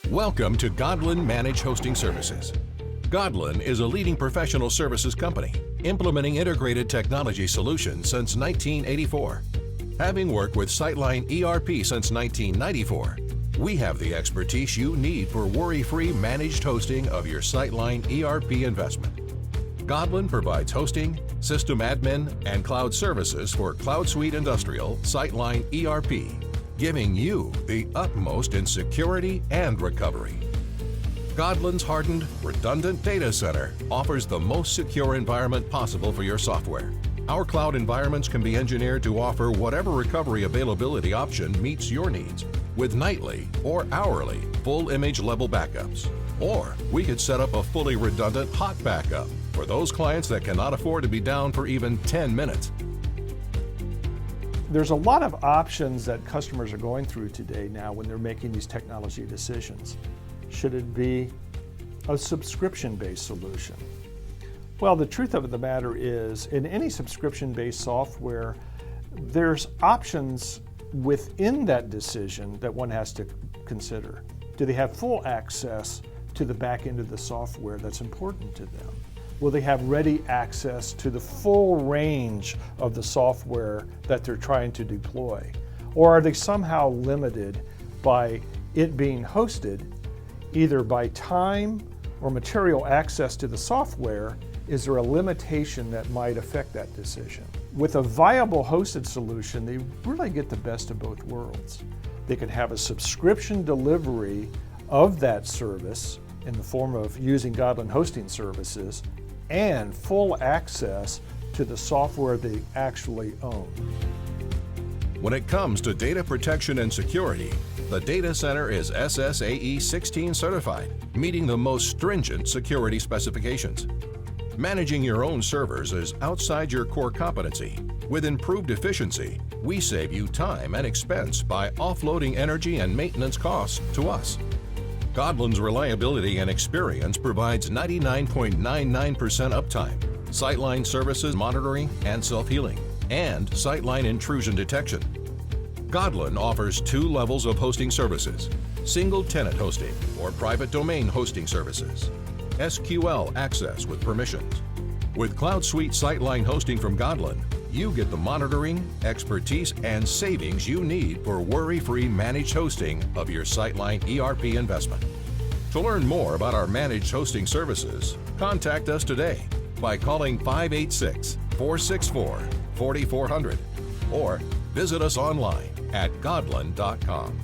Welcome to Godlan Managed Hosting Services. Godlan is a leading professional services company implementing integrated technology solutions since 1984. Having worked with SyteLine ERP since 1994, we have the expertise you need for worry-free managed hosting of your SyteLine ERP investment. Godlan provides hosting, system admin, and cloud services for CloudSuite Industrial SyteLine ERP, giving you the utmost in security and recovery. Godlan's hardened, redundant data center offers the most secure environment possible for your software. Our cloud environments can be engineered to offer whatever recovery availability option meets your needs, with nightly or hourly full image level backups. Or we could set up a fully redundant hot backup for those clients that cannot afford to be down for even 10 minutes. There's a lot of options that customers are going through today now when they're making these technology decisions. Should it be a subscription-based solution? Well, the truth of the matter is, in any subscription-based software, there's options within that decision that one has to consider. Do they have full access to the back end of the software that's important to them? Will they have ready access to the full range of the software that they're trying to deploy? Or are they somehow limited by it being hosted, either by time or material access to the software? Is there a limitation that might affect that decision? With a viable hosted solution, they really get the best of both worlds. They can have a subscription delivery of that service in the form of using Godlan hosting services and full access to the software they actually own. When it comes to data protection and security, the data center is SSAE 16 certified, meeting the most stringent security specifications. Managing your own servers is outside your core competency. With improved efficiency, we save you time and expense by offloading energy and maintenance costs to us. Godlan's reliability and experience provides 99.99% uptime, SyteLine services monitoring and self-healing, and SyteLine intrusion detection. Godlan offers 2 levels of hosting services: single tenant hosting or private domain hosting services, SQL access with permissions. With CloudSuite SyteLine hosting from Godlan, you get the monitoring, expertise, and savings you need for worry-free managed hosting of your SyteLine ERP investment. To learn more about our managed hosting services, contact us today by calling 586-464-4400 or visit us online at godlan.com.